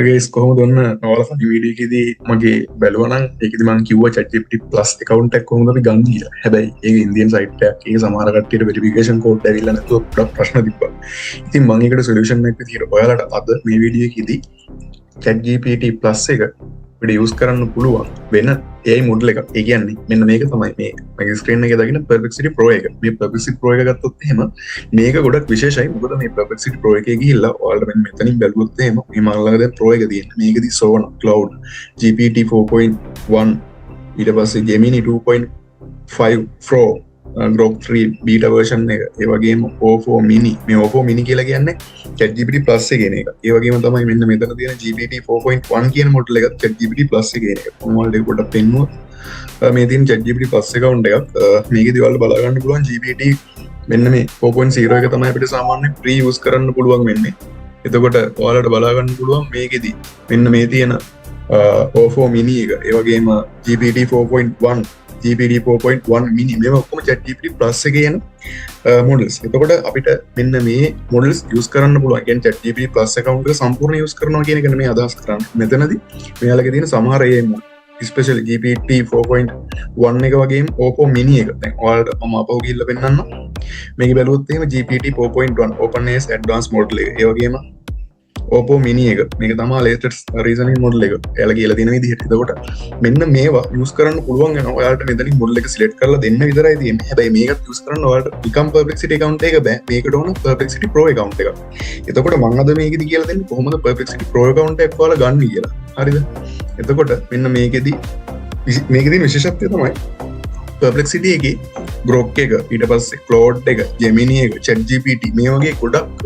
Gaze කොහොම දන්න නොවල වීඩියකෙදී මගේ බැලුවනම් ඒකද මං කිව්ව චට්ජිපිටි ප්ලස් account එකක් කොහොමද අපි ගන්න කියලා. හැබැයි ඒක ඉන්දියන් සයිට් එකක්. ඒක සමහර කට්ටියට වෙරිෆිකේෂන් කෝඩ් ඇවිල්ලා නැතුව පොඩක් ප්‍රශ්න තිබ්බා. ඉතින් මම ඒකට සොලියුෂන් එකක් විදියට ඔයාලට අද මේ වීඩියෝ එකේදී ChatGPT Plus එක අපිට යූස් කරන්න පුළුවන් වෙන AI මොඩල් එකක්. ඒ කියන්නේ මෙන්න මේක තමයි මේ මගේ ස්ක්‍රීන් එකේ දකින්න Perplexity Pro එක. මේ Perplexity Pro එක ගත්තොත් එහෙම මේක ගොඩක් විශේෂයි. මොකද මේ Perplexity Pro එකේ ගිහිල්ලා ඔයාලට මෙන්න මෙතනින් බැලුවොත් එහෙම මේ මම ළඟ දැන් Pro එක තියෙන්නේ. මේකදී Sona Cloud GPT 4.1 ඊට පස්සේ Gemini 2.5 Pro Grok 3 beta version එක. ඒ වගේම Oppo Mini. මේ Oppo Mini කියලා කියන්නේ ChatGPT Plus එකේ කියන එක. ඒ වගේම තමයි මෙන්න මෙතන තියෙන GPT 4.1 කියන මොඩල් එක ChatGPT Plus එකේ කියන එක. මොනවද ඒක පොඩ්ඩක් පෙන්නුවොත් මේ තියෙන ChatGPT Plus account එකක්. මේකේදී ඔයාලට බලා ගන්න පුළුවන් GPT මෙන්න මේ 4.0 එක තමයි අපිට සාමාන්‍යයෙන් free use කරන්න පුළුවන් වෙන්නේ. එතකොට ඔයාලට බලා ගන්න පුළුවන් මේකේදී මෙන්න මේ තියෙන Oppo Mini එක. ඒ වගේම GPT 4.1 GPT 4.1 mini මේවා ඔක්කොම ChatGPT Plus එකේ යන models. එතකොට අපිට මෙන්න මේ models use කරන්න පුළුවන්. කියන්නේ ChatGPT Plus account එක සම්පූර්ණ use කරනවා කියන එක නෙමෙයි අදහස් කරන්නේ. මෙතනදී මෙයාලගේ තියෙන සමහර AI model especially GPT 4.1 එක වගේම Oppo Mini එක. දැන් ඔයාලට මම අපහු ගිහිල්ලා පෙන්නන්නම්. මේක බැලුවොත් එහෙම GPT 4.1 OpenAI advanced model එක. ඒ වගේම Oppo Mini එක. මේක තමයි latest reasoning model එක. එයාලා කියලා තියෙන විදිහට. එතකොට මෙන්න මේවා use කරන්න පුළුවන් වෙනවා. ඔයාලට මෙතනින් model එක select කරලා දෙන්න විතරයි තියෙන්නේ. හැබැයි මේකත් use කරන්න ඔයාලට become Perplexity account එක බෑ. මේකට ඕන Perplexity Pro account එකක්. එතකොට මම අද මේකෙදි කියලා දෙන්නේ කොහොමද Perplexity Pro account එකක් ඔයාලා ගන්න කියලා. හරිද? එතකොට මෙන්න මේකෙදි විශේෂත්වය තමයි Perplexity එකේ Grok එක, ඊට පස්සේ Claude එක, Gemini එක, ChatGPT මේ වගේ ගොඩක්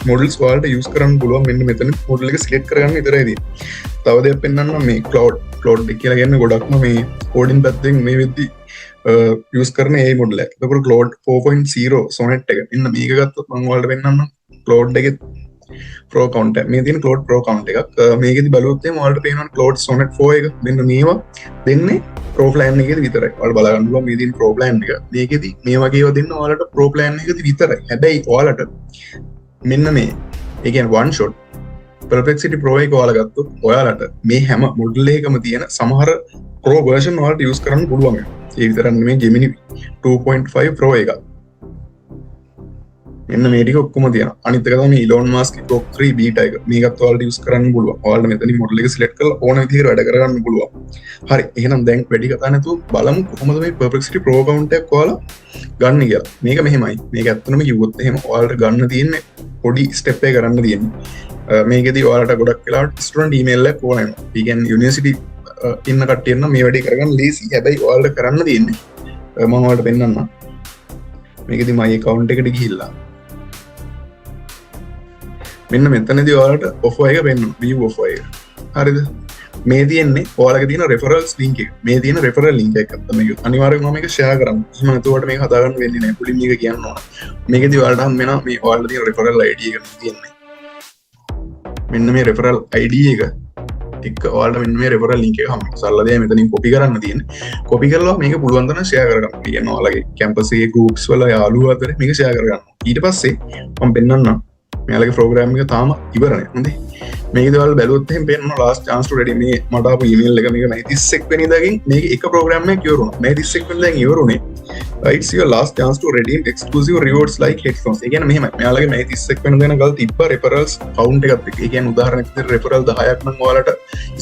models ඔයාලට use කරන්න පුළුවන්. මෙන්න මෙතන model එක select කරගන්න විතරයි තියෙන්නේ. තව දෙයක් පෙන්නන්නම් මේ Claude එක කියලා කියන්නේ ගොඩක්ම මේ coding පැත්තෙන් මේ වෙද්දි use කරන AI model එකක්. එතකොට Claude 4.0 Sonnet එක. මෙන්න මේක ගත්තොත් මම ඔයාලට පෙන්නන්නම් Claude එකේ Pro account එක. මේ තියෙන Claude Pro account එකක්. මේකෙදි බලුවොත් එහෙනම් ඔයාලට පේනවා Claude Sonnet 4 එක. මෙන්න මේවා දෙන්නේ Pro plan එකේදී විතරයි. ඔයාලා බලා ගන්න පුළුවන් මේ තියෙන Pro plan එක. මේකෙදි මේ වගේ ඒවා දෙන්න ඔයාලට Pro plan එකේදී විතරයි. හැබැයි ඔයාලට මෙන්න මේ ඒ කියන්නේ one shot Perplexity Pro එක ඔයාලා ගත්තොත් ඔයාලට මේ හැම මොඩල් එකකම තියෙන සමහර Pro version ඔයාලට use කරන්න පුළුවන්. ඒ විතරක් නෙමෙයි Gemini 2.5 Pro එක. මෙන්න මේ ටික ඔක්කොම තියෙනවා. අනිත් එක තමයි Elon Musk Grok 3 beta එක. මේකත් ඔයාලට use කරන්න පුළුවන්. ඔයාලට මෙතනින් model එක select කරලා ඕන විදිහට වැඩ කරගන්න පුළුවන්. හරි. එහෙනම් දැන් වැඩි කතා නැතුව බලමු කොහොමද මේ Perplexity Pro account එකක් ඔයාලා ගන්න කියලා. මේක මෙහෙමයි. මේක ඇත්තටම කිව්වොත් එහෙම ඔයාලට ගන්න තියෙන්නේ පොඩි step එක කරන්න තියෙන්නේ. මේකෙදි ඔයාලට ගොඩක් වෙලාවට student email එකක් ඕන වෙනවා. ඒ කියන්නේ university ඉන්න කට්ටිය නම් මේ වැඩේ කරගන්න ලේසි. හැබැයි ඔයාලට කරන්න තියෙන්නේ මම ඔයාලට පෙන්නන්නම්. මේකෙදි my account එකට ගිහිල්ලා මෙන්න මෙතනදී ඔයාලට offer එක පෙන්වනවා. view offer එක. හරිද? මේ තියෙන්නේ ඔයාලගේ තියෙන referrals link එක. මේ තියෙන referral link එකක් තමයි මේක. අනිවාර්යෙන්ම මේක share කරන්න. එහෙම නැතුවට මේක හදා ගන්න වෙන්නේ නැහැ. පුලින් මේක කියන්න ඕන. මේකෙදී ඔයාලට හම් වෙනවා මේ ඔයාලට තියෙන referral ID එක තියෙන්නේ. මෙන්න මේ referral ID එක එක්ක ඔයාලට මෙන්න මේ referral link එක හම් වෙනවා. සල්ලා මෙතනින් copy කරන්න තියෙන්නේ. copy කරලා මේක පුළුවන් තරම් share කරගන්න. කියන්නේ ඔයාලගේ campus එකේ groups වල යාළුවෝ අතර මේක share කරගන්න. ඊට පස්සේ මම පෙන්නන්නම් මෙයාලගේ ප්‍රෝග්‍රෑම් එක තාම ඉවර නැහැ. හොඳයි. මේකද ඔයාලා බැලුවොත් එහෙනම් පේනවා last chance to ready මේ මට ආපු email එක මේක 31 වෙනිදාකින් මේක එක ප්‍රෝග්‍රෑම් එකක් ඉවර වුණා. 31 වෙනිදාකින් ඉවර වුණේ. It's your last chance to redeem exclusive rewards like headphones. ඒ කියන්නේ මෙහෙමයි. මෙයාලගේ 31 වෙනිදා වෙන ගල් තිබ්බ referrals count එකත් එක්ක. ඒ කියන්නේ උදාහරණයක් විදිහට referral 10ක් නම් ඔයාලට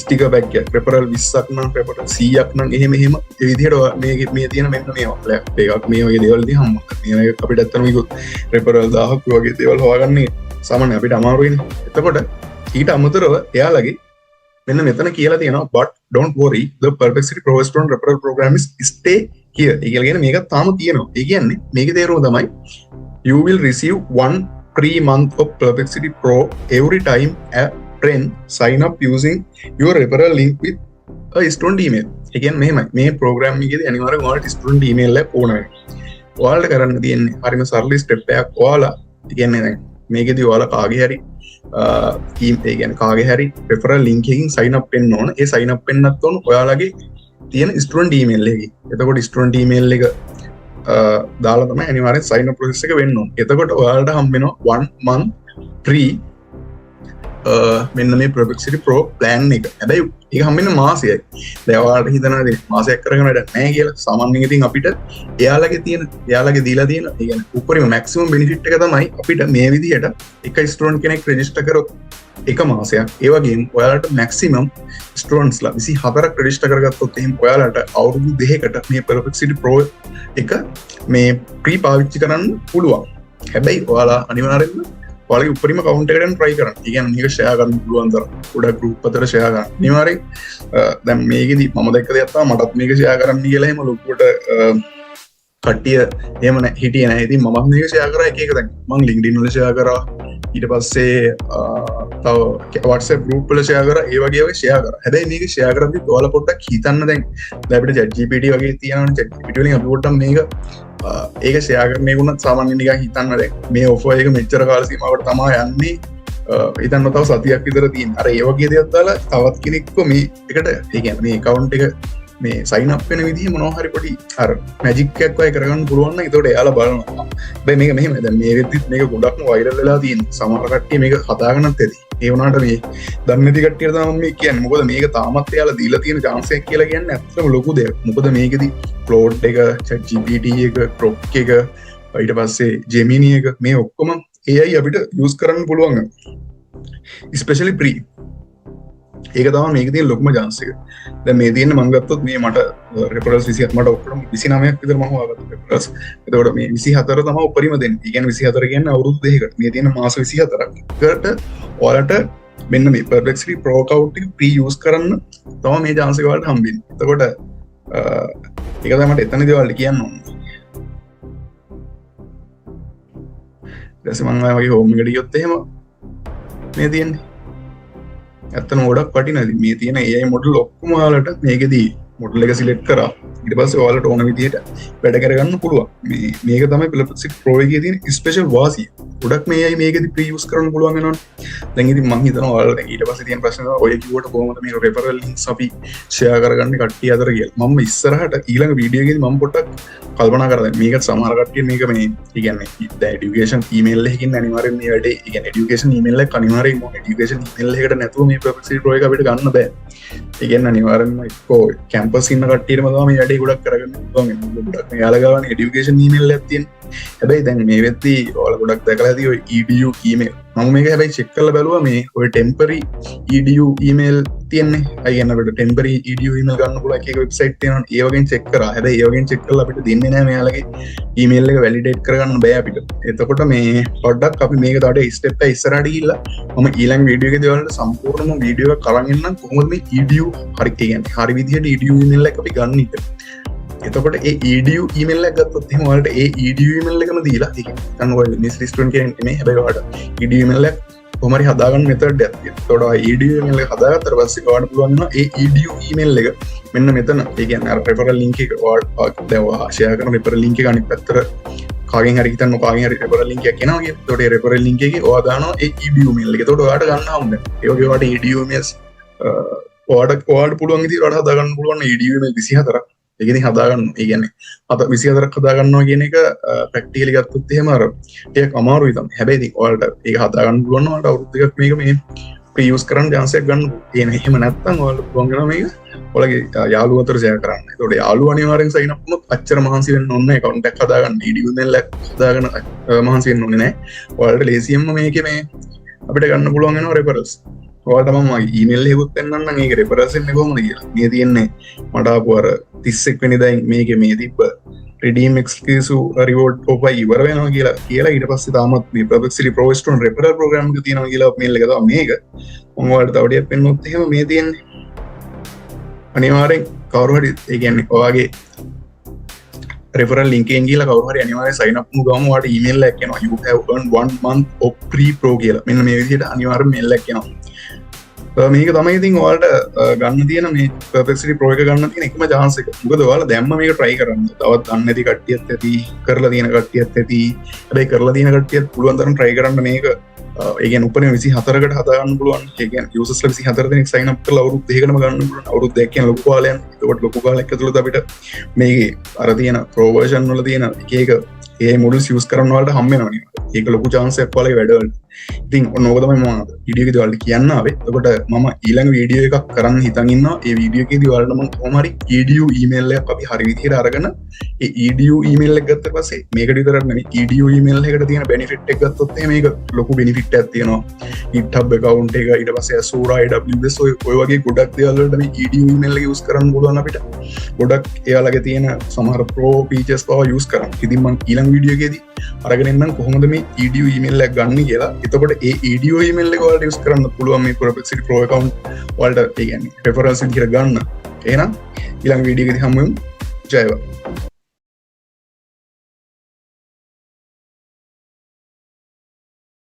sticker pack එකක්, referral 20ක් නම්, referral 100ක් නම් එහෙම ඒ විදිහට මේ තියෙන මෙන්න මේවා එකක් මේ වගේ දේවල් දිහා හම්බ කරනවා. මේක අපිට ඇත්තටම මේක referral 1000ක් වගේ දේවල් හොයාගන්නේ සාමාන්‍ය අපිට අමාරුයිනේ. එතකොට ඊට අමතරව එයාලගේ මෙන්න මෙතන කියලා තියෙනවා but don't worry the Perplexity Pro student referral program is stay here. ඒ කියන්නේ මේක තාම තියෙනවා. ඒ කියන්නේ මේකේ තේරුම තමයි you will receive 1 free month of Perplexity Pro every time a friend sign up using your referral link with a student email. ඒ කියන්නේ මෙහෙමයි. මේ program එකේදී අනිවාර්යයෙන්ම ඔයාලට student email එකක් ඕන වෙනවා. ඔයාලට කරන්න තියෙන්නේ හරිම සරල step එකක්. ඔයාලා ඒ කියන්නේ දැන් මේකෙදී ඔයාලා කාගේ හරි ඒ කියන්නේ කාගේ හරි referral link එකකින් sign up වෙන්න ඕන. ඒ sign up වෙන්නත් ඕන ඔයාලගේ තියෙන student email එකකින්. එතකොට student email එක දාලා තමයි අනිවාර්යෙන් sign up process එක වෙන්න ඕන. එතකොට ඔයාලට හම්බ වෙනවා 1 month free මෙන්න මේ ප්‍රොෆෙක්සිටි ප්‍රෝ ප්ලෑන් එක. හැබැයි ඒක හම්බෙන්නේ මාසයයි. දැන් හිතනවා මාසයක් කරගෙන වැඩක් නැහැ කියලා. සාමාන්‍යයෙන් ඉතින් අපිට එයාලගේ දීලා තියෙන ඒ කියන්නේ උඩරිම මැක්සිමම් බෙනිෆිට් එක තමයි අපිට මේ විදිහට එක ස්ටුඩන්ට් කෙනෙක් රෙජිස්ටර් කරොත් එක මාසයක් ඒ වගේම ඔයාලට මැක්සිමම් ස්ටුඩන්ට්ස්ලා 24ක් රෙජිස්ටර් කරගත්තොත් එහෙනම් ඔයාලට අවුරුදු 2කට මේ පර්ෆෙක්සිටි ප්‍රෝ එක මේ ප්‍රී පාවිච්චි කරන්න පුළුවන්. හැබැයි ඔයාලා අනිවාර්යෙන්ම ඔයාලගේ උඩරිම කවුන්ට් එකෙන් try කරන්න. ඒ කියන්නේ මේක share කරන්න පුළුවන් තරම් ගොඩක් group අතර share කරන්න. අනිවාර්යෙන් දැන් මේකෙදි මම දැක්ක දෙයක් තමයි මටත් මේක share කරන්න කියලා එහෙම ලොකුවට කට්ටිය එහෙම හිටියේ නැහැ. ඉතින් මමත් මේක share කරා එක දැන් මම LinkedIn වල share කරා. ඊට පස්සේ තව WhatsApp group වල share කරා. ඒ වගේ share කරා. හැබැයි මේක share කරද්දි ඔයාලා පොඩ්ඩක් හිතන්න දැන් අපිට ChatGPT වගේ තියෙනවනේ. ChatGPT වලින් අපි පොඩ්ඩක් මේක ඒක share කරන එක උනත් සාමාන්‍යයෙන් නිකන් හිතන්න දැන් මේ offer එක මෙච්චර කාල සීමාවකට තමයි යන්නේ. හිතන්න තව සතියක් විතර තියෙන. අර ඒ වගේ දේවල් දාලා තවත් කෙනෙක්ව මේ එකට ඒ කියන්නේ මේ account එක මේ sign up වෙන විදිහ මොනවා හරි පොඩි අර magic එකක් වගේ කරගන්න පුළුවන් නම් ඒතකොට එයාලා බලනවා. හැබැයි මේක මෙහෙම දැන් මේ වෙද්දිත් මේක ගොඩක්ම viral වෙලා තියෙනවා. සමහර කට්ටිය මේක හදාගන්නත් ඇති. ඒ වුණාට මේ දන්නේ නැති කට්ටියට තමයි මේ කියන්නේ. මොකද මේක තාමත් එයාලා දීලා තියෙන chance එකක් කියලා කියන්නේ ඇත්තටම ලොකු දෙයක්. මොකද මේකෙදි Claude එක, ChatGPT එක, Grok එක, ඊට පස්සේ Gemini එක මේ ඔක්කොම AI අපිට use කරන්න පුළුවන්. especially pre ඒක තමයි මේක තියෙන ලොකුම chance එක. දැන් මේ තියෙන මම ගත්තොත් මේ මට referrals 27 මට ඔක්කොම 29ක් විතර මම හොයාගත්තා referrals. එතකොට මේ 24 තමයි උපරිම දෙන්නේ. ඒ කියන්නේ 24 කියන්නේ අවුරුදු 2කට. මේ තියෙන මාස 24කට ඔයාලට මෙන්න මේ Perplexity Pro account එක pre use කරන්න තමයි මේ chance එක ඔයාලට හම්බෙන්නේ. එතකොට ඒක තමයි මට එතනදී ඔයාලට කියන්න ඕනේ. ඊට පස්සේ මම වගේ home එකට ගියොත් එහෙම මේ තියෙන්නේ ඇත්තම ගොඩක් වටිනවා. ඉතින් මේ තියෙන AI මොඩල් ඔක්කොම ඔයාලට මේකෙදී මොඩල් එක සිලෙක්ට් කරා ඊට පස්සේ ඔයාලට ඕන විදිහට වැඩ කරගන්න පුළුවන්. මේක තමයි Perplexity Pro එකේ තියෙන ස්පෙෂල් වාසිය. ගොඩක් මේ AI මේකෙදී ප්‍රී යූස් කරන්න පුළුවන් වෙනවනේ. දැන් ඉතින් මම හිතනවා ඔයාලට ඊට පස්සේ තියෙන ප්‍රශ්නේ තමයි ඔය කිව්වට කොහොමද මේ referral links අපි share කරගන්නේ කට්ටිය අතර කියලා. මම ඉස්සරහට ඊළඟ වීඩියෝ එකේදී මම පොඩ්ඩක් කල්පනා කරා. දැන් මේක සමහර කට්ටිය මේක මේ කියන්නේ දැන් education email එකකින් අනිවාර්යෙන් මේ වැඩේ කියන්නේ education email එක අනිවාර්යෙන් education email එකකට නැතුව මේ Perplexity Pro එක අපිට ගන්න බෑ. ඒ කියන්නේ අනිවාර්යෙන්ම එක්කෝ campus ඉන්න කට්ටියටම තමයි මේ වැඩේ ගොඩක් කරගන්න පුළුවන්. ගොඩක් මෙයාලා ගාවනේ education email එකක් තියෙන. හැබැයි දැන් මේ වෙද්දී ඔයාලා ගොඩක් දැකලා ඇති ඔය edu email. මම මේක හැබැයි check කරලා බැලුවා මේ ඔය temporary edu email තියෙන්නේ. අය කියන අපිට temporary edu email ගන්න පුළුවන් එක website තියෙනවා. ඒ වගේම check කරා. හැබැයි ඒ වගේම check කරලා අපිට දෙන්නේ නැහැ මෙයාලගේ email එක validate කරගන්න බෑ අපිට. එතකොට මේ පොඩ්ඩක් අපි මේක තව step එක ඉස්සරහට ගිහිල්ලා මම ඊළඟ වීඩියෝ එකේදී ඔයාලට සම්පූර්ණම වීඩියෝ එකක් කරන් එන්නම් කොහොමද මේ edu හරි කියන්නේ හරි විදිහට edu email එක අපි ගන්න එක. එතකොට ඒ edu email එක ගත්තොත් එහෙනම් ඔයාලට ඒ edu email එකම දීලා ඒක ගන්න ඔයාලා මිස් ස්ටුඩන්ට් කෙනෙක් නෙමෙයි. හැබැයි ඔයාලට edu email එක කොහොම හරි හදාගන්න මෙතඩ් එකක් තියෙනවා. එතකොට ඔය edu email එක හදාගත්තට පස්සේ ඔයාලට පුළුවන් වෙනවා ඒ edu email එක මෙන්න මෙතන ඒ කියන්නේ අර referral link එක ඔයාලට දැන් ඔයා share කරන referral link එක අනිත් පැත්තට කාගෙන් හරි හිතන්න කාගෙන් හරි referral link එකක් එනවා කියන්නේ. එතකොට ඒ referral link එකේ ඔයා දානවා ඒ edu email එක. එතකොට ඔයාලට ගන්න හම්බෙන්නේ. ඒ වගේ ඔයාලට edu emails ඔයාලට පුළුවන් විදිහට ඔයාලට හදාගන්න පුළුවන් edu email 24ක්. ඒක ඉතින් හදාගන්න. ඒ කියන්නේ 24ක් හදාගන්නවා කියන එක ප්‍රැක්ටිකලි ගත්තොත් එහෙම අර ටිකක් අමාරුයි තමයි. හැබැයි ඉතින් ඔයාලට ඒක හදාගන්න පුළුවන් නම් ඔයාලට අවුරුදු දෙකක් මේක මේ ප්‍රී යූස් කරන්න chance එකක් ගන්න පුළුවන්. එහෙම නැත්නම් ඔයාලට පුළුවන් වෙනවා මේක ඔයාලගේ යාළුවෝ අතර share කරන්න. ඒතකොට යාළුවා අනිවාර්යෙන් sign up වුණොත් අච්චර මහන්සි වෙන්න ඕනේ නැහැ. account එකක් හදාගන්න edu email එකක් හදාගන්න මහන්සි වෙන්න ඕනේ නැහැ. ඔයාලට ලේසියෙන්ම මේකේ මේ අපිට ගන්න පුළුවන් වෙනවා referrals. ඔයාලට මම ඊමේල් එකකුත් දෙන්නම් නම් ඒක referrals එන්නේ කොහොමද කියලා. මේ තියෙන්නේ මට ආපු අර 31 වෙනිදා මේකේ මේ තිබ්බ redeem exclusive reward offer ඉවර වෙනවා කියලා ඊට පස්සේ තාමත් මේ Perplexity Pro student referral program එක තියෙනවා කියලා මේල් එක තමයි මේක. මම ඔයාලට තව ටිකක් පෙන්නොත් එහෙම මේ තියෙන්නේ අනිවාර්යෙන් කවුරු හරි ඒ කියන්නේ ඔයාගේ referral link එකෙන් ගිහලා කවුරු හරි අනිවාර්යෙන් sign up වුණු ගමන් ඔයාලට email එකක් එනවා you have earned 1 month of free pro කියලා. මෙන්න මේ විදිහට අනිවාර්යෙන් mail එකක් එනවා. මේක තමයි ඉතින් ඔයාලට ගන්න තියෙන මේ Perplexity Pro එක ගන්න තියෙන එකම chance එක. මොකද ඔයාලා දැම්ම මේක try කරන්න. තවත් දන්නේ නැති කට්ටියත් ඇති, කරලා තියෙන කට්ටියත් ඇති. හැබැයි කරලා තියෙන කට්ටියත් පුළුවන් තරම් try කරන්න මේක. ඒ කියන්නේ උපරිම 24කට හදා ගන්න පුළුවන්. ඒ කියන්නේ users ලා 24 දෙනෙක් sign up කරලා අවුරුදු 2කටම ගන්න පුළුවන්. අවුරුදු 2ක් කියන ලොකු කාලයක්. ඒකට ලොකු කාලයක් ඇතුළත අපිට මේකේ අර තියෙන Pro version වල තියෙන එක AI models use කරන්න වලට හම්බ වෙනවා නේ. ඒක ලොකු chance එකක් ඔයාලගේ වැඩවලට. ඉතින් ඔන්නෝකතම ම ඉඩියක දවල්ට කියන්න ආවේ. එතකොට මම ඊළඟ වීඩියෝ එකක් කරන්න හිතන්න ඒ වීඩියෝ එකේදී ඔයාලට මම කොහොම හරි EDU ඊමේල් එකක් අපි හරි විදිහට අරගෙන ඒ EDU ඊමේල් එක ගත්ත පස්සේ මේකට විතරක් නෙමෙයි EDU ඊමේල් එකට තියෙන බෙනිෆිට් එක ගත්තොත් මේක ලොකු බෙනිෆිට් එකක් තියෙනවා. GitHub account එක ඊට පස්සේ Azure AWS ඔය වගේ ගොඩක් දේවල් වලට මේ EDU ඊමේල් එක යූස් කරන්න පුළුවන් අපිට. ගොඩක් එයාලගේ තියෙන සමහර pro features පවා යූස් කරන්න. ඉතින් මම ඊළඟ වීඩියෝ එකේදී අරගෙන එන්නම් කොහොමද මේ EDU ඊමේල් එක ගන්න කියලා. එතකොට ඒ EDU ඊමේල් එක ඔයාලට යූස් කරන්න පුළුවන් මේ Perplexity Pro account වලට ඒ කියන්නේ reference විදිහට ගන්න. එහෙනම් ඊළඟ වීඩියෝ එකේදී හමු වෙමු. ජය වේවා.